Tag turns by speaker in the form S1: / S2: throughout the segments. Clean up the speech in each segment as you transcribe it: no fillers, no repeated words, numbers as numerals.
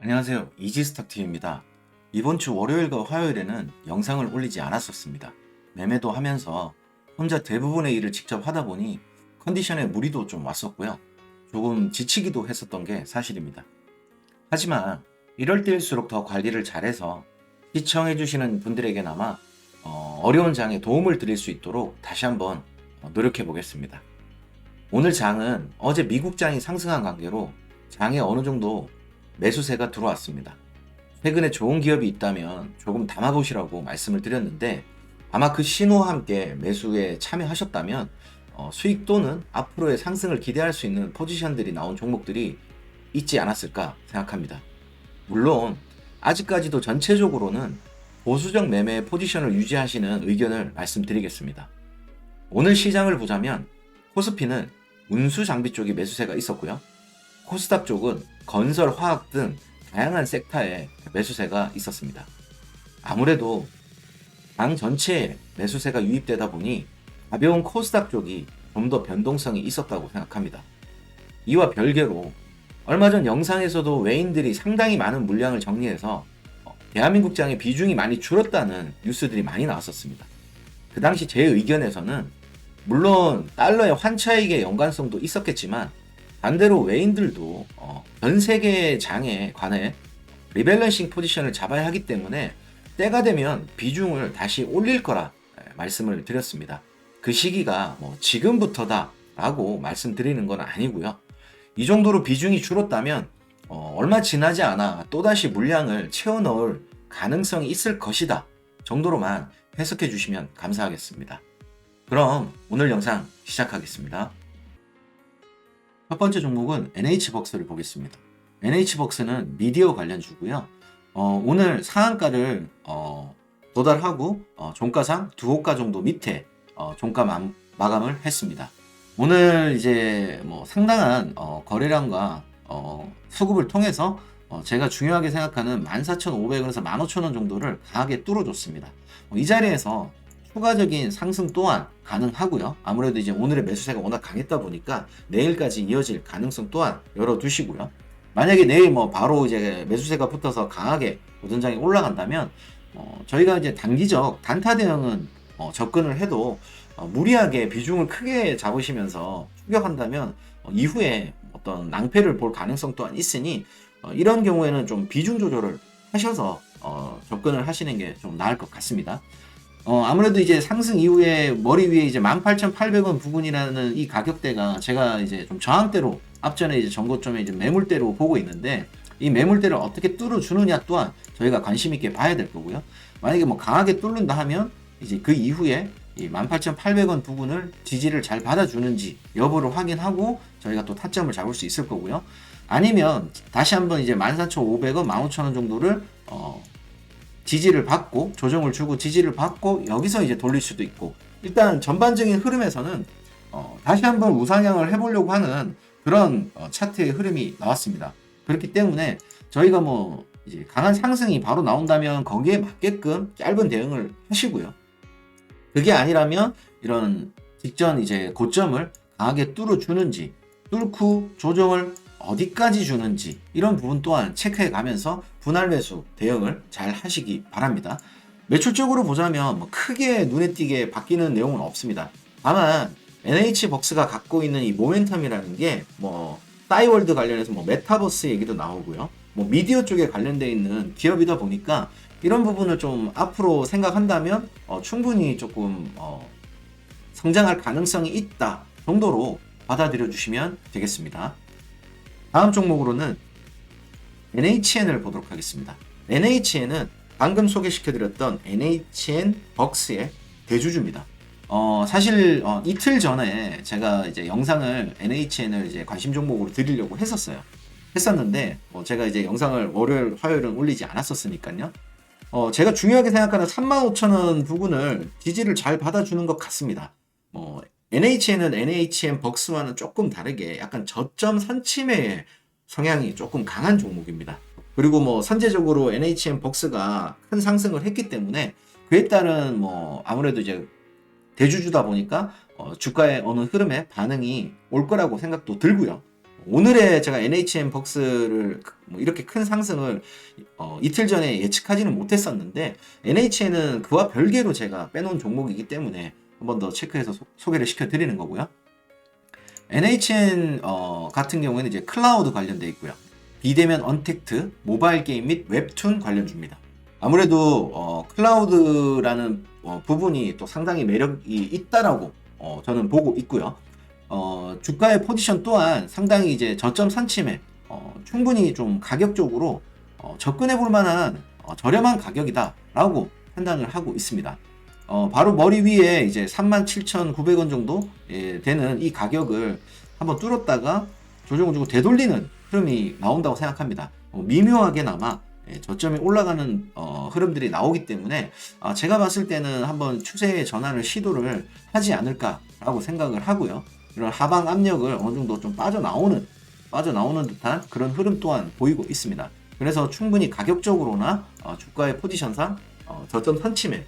S1: 안녕하세요. 이지스탁TV입니다. 이번 주 월요일과 화요일에는 영상을 올리지 않았었습니다. 매매도 하면서 혼자 대부분의 일을 직접 하다 보니 컨디션에 무리도 좀 왔었고요. 조금 지치기도 했었던 게 사실입니다. 하지만 이럴 때일수록 더 관리를 잘해서 시청해주시는 분들에게나마 어려운 장에 도움을 드릴 수 있도록 다시 한번 노력해 보겠습니다. 오늘 장은 어제 미국 장이 상승한 관계로 장에 어느 정도 매수세가 들어왔습니다. 최근에 좋은 기업이 있다면 조금 담아보시라고 말씀을 드렸는데 아마 그 신호와 함께 매수에 참여하셨다면 수익 또는 앞으로의 상승을 기대할 수 있는 포지션들이 나온 종목들이 있지 않았을까 생각합니다. 물론 아직까지도 전체적으로는 보수적 매매 포지션을 유지하시는 의견을 말씀드리겠습니다. 오늘 시장을 보자면 코스피는 운수 장비 쪽에 매수세가 있었고요. 코스닥 쪽은 건설, 화학 등 다양한 섹터에 매수세가 있었습니다. 아무래도 장 전체에 매수세가 유입되다 보니 가벼운 코스닥 쪽이 좀 더 변동성이 있었다고 생각합니다. 이와 별개로 얼마 전 영상에서도 외인들이 상당히 많은 물량을 정리해서 대한민국 장의 비중이 많이 줄었다는 뉴스들이 많이 나왔었습니다. 그 당시 제 의견에서는 물론 달러의 환차익의 연관성도 있었겠지만 반대로 외인들도 전 세계 장에 관해 리밸런싱 포지션을 잡아야 하기 때문에 때가 되면 비중을 다시 올릴 거라 말씀을 드렸습니다. 그 시기가 지금부터다 라고 말씀드리는 건 아니고요. 이 정도로 비중이 줄었다면 얼마 지나지 않아 또다시 물량을 채워 넣을 가능성이 있을 것이다 정도로만 해석해 주시면 감사하겠습니다. 그럼 오늘 영상 시작하겠습니다. 첫 번째 종목은 NH벅스를 보겠습니다. NH벅스는 미디어 관련주고요. 오늘 상한가를 도달하고 종가상 두 호가 정도 밑에 종가 마감을 했습니다. 오늘 이제 상당한 거래량과 수급을 통해서 제가 중요하게 생각하는 14,500원에서 15,000원 정도를 강하게 뚫어줬습니다. 이 자리에서 추가적인 상승 또한 가능하고요. 아무래도 이제 오늘의 매수세가 워낙 강했다 보니까 내일까지 이어질 가능성 또한 열어두시고요. 만약에 내일 바로 이제 매수세가 붙어서 강하게 오전장에 올라간다면 저희가 이제 단기적 단타 대응은 접근을 해도 무리하게 비중을 크게 잡으시면서 추격한다면 이후에 어떤 낭패를 볼 가능성 또한 있으니 이런 경우에는 좀 비중 조절을 하셔서 접근을 하시는 게 좀 나을 것 같습니다. 아무래도 이제 상승 이후에 머리 위에 이제 18,800원 부근이라는 이 가격대가 제가 이제 좀 저항대로 앞전에 이제 전고점에 이제 매물대로 보고 있는데 이 매물대를 어떻게 뚫어주느냐 또한 저희가 관심 있게 봐야 될 거고요. 만약에 강하게 뚫는다 하면 이제 그 이후에 이 18,800원 부근을 지지를 잘 받아주는지 여부를 확인하고 저희가 또 타점을 잡을 수 있을 거고요. 아니면 다시 한번 이제 14,500원, 15,000원 정도를 지지를 받고 조정을 주고 지지를 받고 여기서 이제 돌릴 수도 있고 일단 전반적인 흐름에서는 다시 한번 우상향을 해보려고 하는 그런 차트의 흐름이 나왔습니다. 그렇기 때문에 저희가 이제 강한 상승이 바로 나온다면 거기에 맞게끔 짧은 대응을 하시고요. 그게 아니라면 이런 직전 이제 고점을 강하게 뚫어주는지 뚫고 조정을 어디까지 주는지 이런 부분 또한 체크해 가면서 분할 매수 대응을 잘 하시기 바랍니다. 매출적으로 보자면 크게 눈에 띄게 바뀌는 내용은 없습니다. 다만 NH벅스가 갖고 있는 이 모멘텀이라는 게 싸이월드 관련해서 메타버스 얘기도 나오고요. 미디어 쪽에 관련되어 있는 기업이다 보니까 이런 부분을 좀 앞으로 생각한다면 충분히 조금 성장할 가능성이 있다 정도로 받아들여 주시면 되겠습니다. 다음 종목으로는 NHN을 보도록 하겠습니다. NHN은 방금 소개시켜드렸던 NHN벅스의 대주주입니다. 사실 이틀 전에 제가 이제 영상을 NHN을 이제 관심 종목으로 드리려고 했었는데 제가 이제 영상을 월요일, 화요일은 올리지 않았었으니까요. 제가 중요하게 생각하는 35,000원 부근을 지지를 잘 받아주는 것 같습니다. NHN은 NHN벅스와는 조금 다르게 약간 저점 선침의 성향이 조금 강한 종목입니다. 그리고 선제적으로 NHN벅스가 큰 상승을 했기 때문에 그에 따른 아무래도 이제 대주주다 보니까 주가의 어느 흐름에 반응이 올 거라고 생각도 들고요. 오늘의 제가 NHN 벅스를 뭐 이렇게 큰 상승을 이틀 전에 예측하지는 못했었는데 NHN은 그와 별개로 제가 빼놓은 종목이기 때문에 한 번 더 체크해서 소개를 시켜드리는 거고요. NHN 같은 경우에는 이제 클라우드 관련돼 있고요. 비대면 언택트, 모바일 게임 및 웹툰 관련주입니다. 아무래도 클라우드라는 부분이 또 상당히 매력이 있다라고 저는 보고 있고요. 주가의 포지션 또한 상당히 이제 저점 선침에 충분히 좀 가격적으로 접근해 볼 만한 저렴한 가격이다라고 판단을 하고 있습니다. 바로 머리 위에 이제 37,900원 정도 되는 이 가격을 한번 뚫었다가 조정을 주고 되돌리는 흐름이 나온다고 생각합니다. 미묘하게나마 저점이 올라가는 흐름들이 나오기 때문에 제가 봤을 때는 한번 추세의 전환을 시도를 하지 않을까라고 생각을 하고요. 이런 하방 압력을 어느 정도 좀 빠져나오는 듯한 그런 흐름 또한 보이고 있습니다. 그래서 충분히 가격적으로나 주가의 포지션상 저점 선침에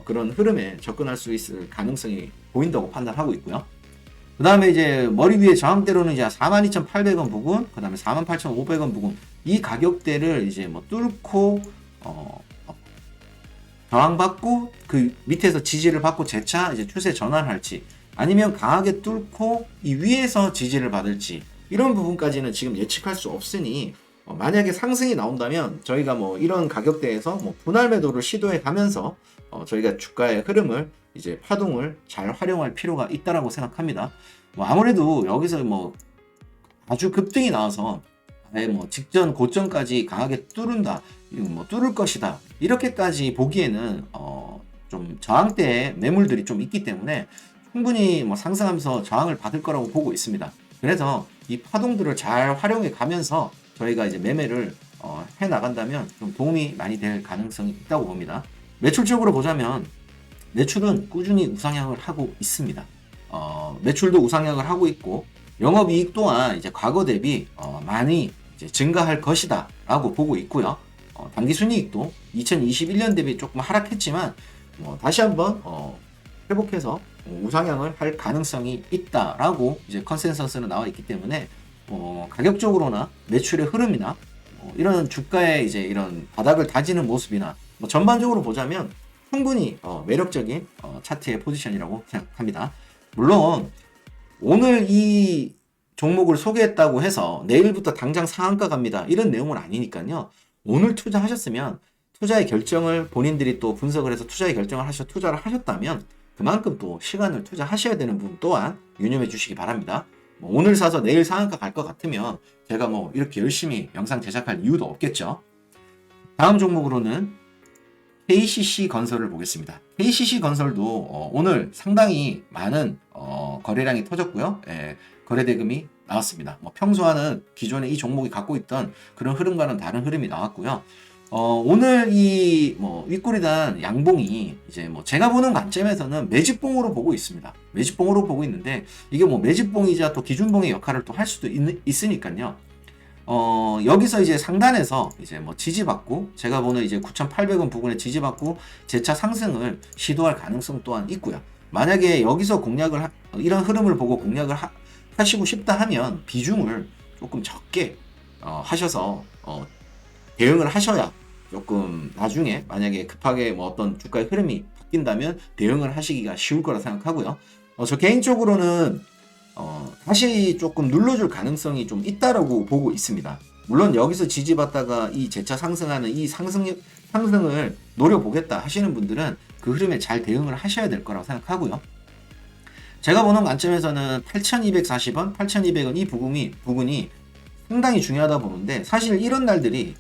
S1: 그런 흐름에 접근할 수 있을 가능성이 보인다고 판단하고 있고요. 그 다음에 이제 머리 위에 저항대로는 이제 42,800원 부근, 그 다음에 48,500원 부근, 이 가격대를 이제 뭐 뚫고 저항받고 그 밑에서 지지를 받고 재차 이제 추세 전환할지, 아니면 강하게 뚫고 이 위에서 지지를 받을지, 이런 부분까지는 지금 예측할 수 없으니 만약에 상승이 나온다면 저희가 뭐 이런 가격대에서 뭐 분할 매도를 시도해 가면서 저희가 주가의 흐름을 이제 파동을 잘 활용할 필요가 있다라고 생각합니다. 뭐 아무래도 여기서 뭐 아주 급등이 나와서 뭐 직전 고점까지 강하게 뚫는다, 뭐 뚫을 것이다, 이렇게까지 보기에는 좀 저항대에 매물들이 좀 있기 때문에 충분히 뭐 상승하면서 저항을 받을 거라고 보고 있습니다. 그래서 이 파동들을 잘 활용해 가면서 저희가 이제 매매를 해 나간다면 좀 도움이 많이 될 가능성이 있다고 봅니다. 매출적으로 보자면 매출은 꾸준히 우상향을 하고 있습니다. 매출도 우상향을 하고 있고 영업이익 또한 이제 과거 대비 많이 이제 증가할 것이다 라고 보고 있고요. 당기순이익도 2021년 대비 조금 하락했지만 다시 한번 회복해서 우상향을 할 가능성이 있다라고 이제 컨센서스는 나와 있기 때문에 가격적으로나 매출의 흐름이나 이런 주가의 이제 이런 바닥을 다지는 모습이나 뭐 전반적으로 보자면 충분히 매력적인 차트의 포지션이라고 생각합니다. 물론 오늘 이 종목을 소개했다고 해서 내일부터 당장 상한가 갑니다, 이런 내용은 아니니까요. 오늘 투자하셨으면 투자의 결정을 본인들이 또 분석을 해서 투자의 결정을 투자를 하셨다면 그만큼 또 시간을 투자하셔야 되는 부분 또한 유념해 주시기 바랍니다. 오늘 사서 내일 상한가 갈 것 같으면 제가 뭐 이렇게 열심히 영상 제작할 이유도 없겠죠. 다음 종목으로는 KCC 건설을 보겠습니다. KCC 건설도 오늘 상당히 많은 거래량이 터졌고요. 거래 대금이 나왔습니다. 평소와는 기존에 이 종목이 갖고 있던 그런 흐름과는 다른 흐름이 나왔고요. 오늘 이 윗꼬리단 양봉이 이제 제가 보는 관점에서는 매집봉으로 보고 있습니다. 매집봉으로 보고 있는데 이게 매집봉이자 또 기준봉의 역할을 또 할 수도 있으니까요. 여기서 이제 상단에서 이제 지지받고 제가 보는 이제 9,800원 부근에 지지받고 재차 상승을 시도할 가능성 또한 있고요. 만약에 여기서 이런 흐름을 보고 공략을 하시고 싶다 하면 비중을 조금 적게 하셔서 대응을 하셔야 조금 나중에 만약에 급하게 어떤 주가의 흐름이 바뀐다면 대응을 하시기가 쉬울 거라 생각하고요. 저 개인적으로는 다시 조금 눌러줄 가능성이 좀 있다라고 보고 있습니다. 물론 여기서 지지받다가 이 재차 상승하는 이 상승을 노려보겠다 하시는 분들은 그 흐름에 잘 대응을 하셔야 될 거라고 생각하고요. 제가 보는 관점에서는 8,240원, 8,200원 이 부분이 상당히 중요하다 보는데 사실 이런 날들이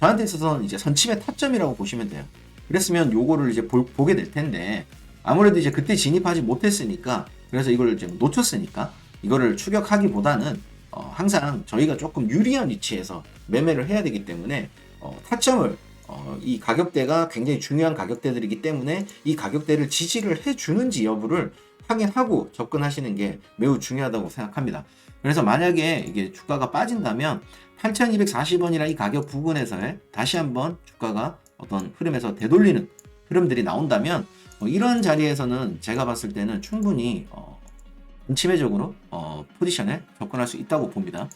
S1: 저한테 있어서는 이제 선침의 타점이라고 보시면 돼요. 그랬으면 요거를 이제 보게 될 텐데 아무래도 이제 그때 진입하지 못했으니까, 그래서 이걸 이제 놓쳤으니까 이거를 추격하기보다는 항상 저희가 조금 유리한 위치에서 매매를 해야 되기 때문에 타점을 이 가격대가 굉장히 중요한 가격대들이기 때문에 이 가격대를 지지를 해주는지 여부를 확인하고 접근하시는 게 매우 중요하다고 생각합니다. 그래서 만약에 이게 주가가 빠진다면 8,240원이라 이 가격 부근에서의 다시 한번 주가가 어떤 흐름에서 되돌리는 흐름들이 나온다면 이런 자리에서는 제가 봤을 때는 충분히 침해적으로 포지션에 접근할 수 있다고 봅니다.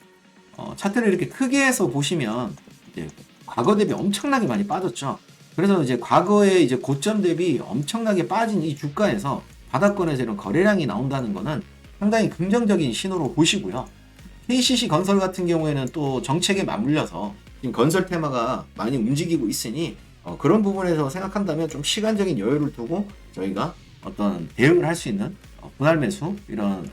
S1: 차트를 이렇게 크게 해서 보시면 이제 과거 대비 엄청나게 많이 빠졌죠. 그래서 이제 과거에 이제 고점 대비 엄청나게 빠진 이 주가에서 바닥권에서 이런 거래량이 나온다는 거는 상당히 긍정적인 신호로 보시고요. KCC 건설 같은 경우에는 또 정책에 맞물려서 지금 건설 테마가 많이 움직이고 있으니 그런 부분에서 생각한다면 좀 시간적인 여유를 두고 저희가 어떤 대응을 할 수 있는 분할 매수 이런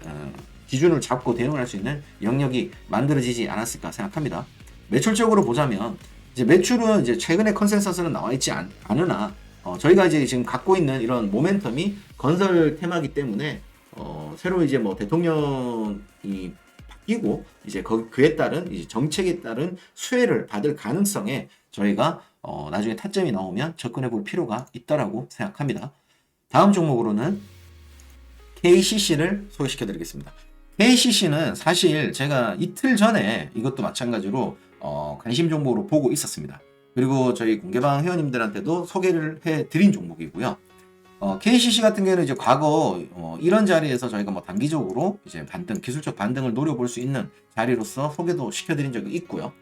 S1: 기준을 잡고 대응을 할 수 있는 영역이 만들어지지 않았을까 생각합니다. 매출적으로 보자면 이제 매출은 이제 최근에 컨센서스는 나와 있지 않으나 저희가 이제 지금 갖고 있는 이런 모멘텀이 건설 테마기 때문에 새로 이제 뭐 대통령이 바뀌고 이제 그에 따른 이제 정책에 따른 수혜를 받을 가능성에 저희가 나중에 타점이 나오면 접근해 볼 필요가 있다라고 생각합니다. 다음 종목으로는 KCC를 소개시켜 드리겠습니다. KCC는 사실 제가 이틀 전에 이것도 마찬가지로 관심 종목으로 보고 있었습니다. 그리고 저희 공개방 회원님들한테도 소개를 해 드린 종목이고요. KCC 같은 경우는 이제 과거 이런 자리에서 저희가 뭐 단기적으로 이제 기술적 반등을 노려볼 수 있는 자리로서 소개도 시켜드린 적이 있고요.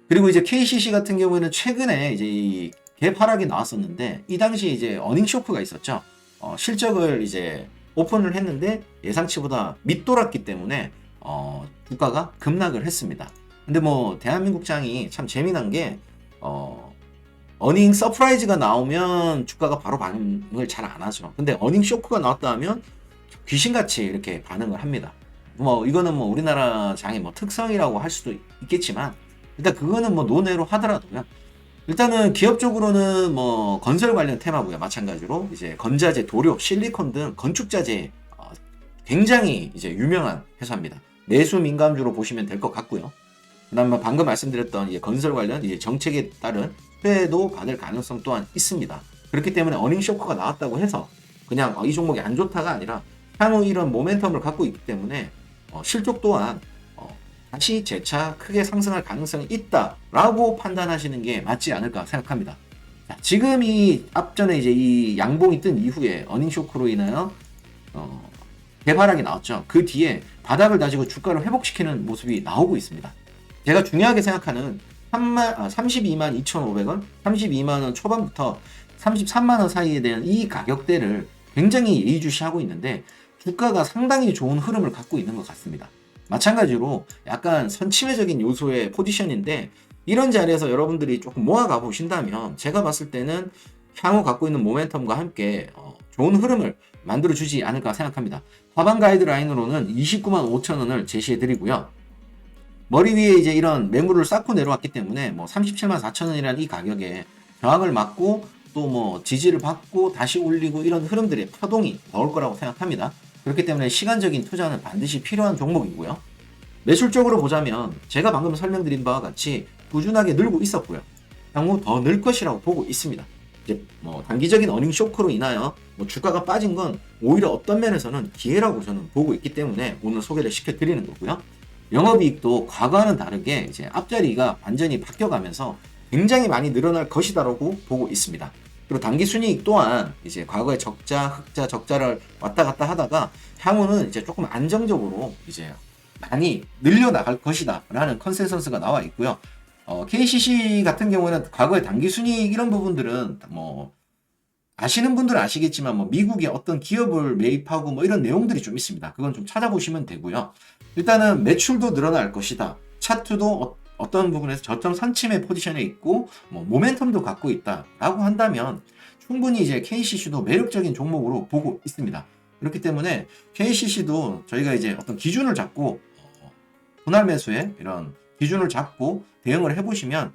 S1: 그리고 이제 KCC 같은 경우에는 최근에 이제 이 갭 하락이 나왔었는데 이 당시 이제 어닝 쇼크가 있었죠. 실적을 이제 오픈을 했는데 예상치보다 밑돌았기 때문에 주가가 급락을 했습니다. 근데 뭐 대한민국장이 참 재미난 게 어닝 서프라이즈가 나오면 주가가 바로 반응을 잘 안 하죠. 근데 어닝 쇼크가 나왔다 하면 귀신같이 이렇게 반응을 합니다. 뭐 이거는 뭐 우리나라 장의 뭐 특성이라고 할 수도 있겠지만 일단 그거는 뭐 논외로 하더라도요. 일단은 기업적으로는 뭐 건설 관련 테마고요. 마찬가지로 이제 건자재, 도료, 실리콘 등 건축자재 굉장히 이제 유명한 회사입니다. 내수 민감주로 보시면 될 것 같고요. 그다음에 방금 말씀드렸던 이제 건설 관련 이제 정책에 따른 수혜도 받을 가능성 또한 있습니다. 그렇기 때문에 어닝 쇼크가 나왔다고 해서 그냥 이 종목이 안 좋다가 아니라 향후 이런 모멘텀을 갖고 있기 때문에 실적 또한 다시 재차 크게 상승할 가능성이 있다라고 판단하시는 게 맞지 않을까 생각합니다. 자, 지금 이 앞전에 이제 이 양봉이 뜬 이후에 어닝 쇼크로 인하여 대바락이 나왔죠. 그 뒤에 바닥을 다지고 주가를 회복시키는 모습이 나오고 있습니다. 제가 중요하게 생각하는 32만 2,500원, 32만 원 초반부터 33만 원 사이에 대한 이 가격대를 굉장히 예의주시하고 있는데 주가가 상당히 좋은 흐름을 갖고 있는 것 같습니다. 마찬가지로 약간 선침해적인 요소의 포지션인데 이런 자리에서 여러분들이 조금 모아가 보신다면 제가 봤을 때는 향후 갖고 있는 모멘텀과 함께 좋은 흐름을 만들어주지 않을까 생각합니다. 하방 가이드라인으로는 29만 5천 원을 제시해 드리고요. 머리 위에 이제 이런 매물을 쌓고 내려왔기 때문에 뭐 37만 4천 원이라는 이 가격에 저항을 맞고 또 뭐 지지를 받고 다시 올리고 이런 흐름들의 파동이 나올 거라고 생각합니다. 그렇기 때문에 시간적인 투자는 반드시 필요한 종목이고요. 매출적으로 보자면 제가 방금 설명드린 바와 같이 꾸준하게 늘고 있었고요. 향후 더 늘 것이라고 보고 있습니다. 이제 뭐 단기적인 어닝 쇼크로 인하여 뭐 주가가 빠진 건 오히려 어떤 면에서는 기회라고 저는 보고 있기 때문에 오늘 소개를 시켜드리는 거고요. 영업이익도 과거와는 다르게 이제 앞자리가 완전히 바뀌어가면서 굉장히 많이 늘어날 것이다라고 보고 있습니다. 그리고 단기 순이익 또한 이제 과거에 적자, 흑자, 적자를 왔다 갔다 하다가 향후는 이제 조금 안정적으로 이제 많이 늘려나갈 것이다라는 컨센서스가 나와 있고요. KCC 같은 경우에는 과거에 단기 순이익 이런 부분들은 뭐 아시는 분들은 아시겠지만 뭐 미국의 어떤 기업을 매입하고 뭐 이런 내용들이 좀 있습니다. 그건 좀 찾아보시면 되고요. 일단은 매출도 늘어날 것이다. 차트도 어떤 부분에서 저점 선침의 포지션에 있고 뭐 모멘텀도 갖고 있다라고 한다면 충분히 이제 KCC도 매력적인 종목으로 보고 있습니다. 그렇기 때문에 KCC도 저희가 이제 어떤 기준을 잡고 분할 매수에 이런 기준을 잡고 대응을 해보시면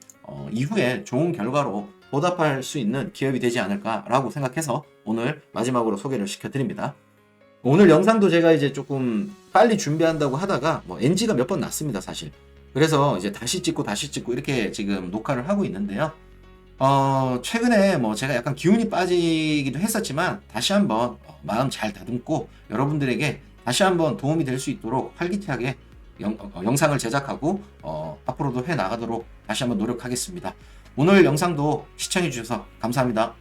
S1: 이후에 좋은 결과로 보답할 수 있는 기업이 되지 않을까라고 생각해서 오늘 마지막으로 소개를 시켜드립니다. 오늘 영상도 제가 이제 조금 빨리 준비한다고 하다가 뭐 NG가 몇 번 났습니다, 사실. 그래서 이제 다시 찍고 이렇게 지금 녹화를 하고 있는데요. 최근에 뭐 제가 약간 기운이 빠지기도 했었지만 다시 한번 마음 잘 다듬고 여러분들에게 다시 한번 도움이 될 수 있도록 활기차게 영상을 제작하고 앞으로도 해 나가도록 다시 한번 노력하겠습니다. 오늘 영상도 시청해 주셔서 감사합니다.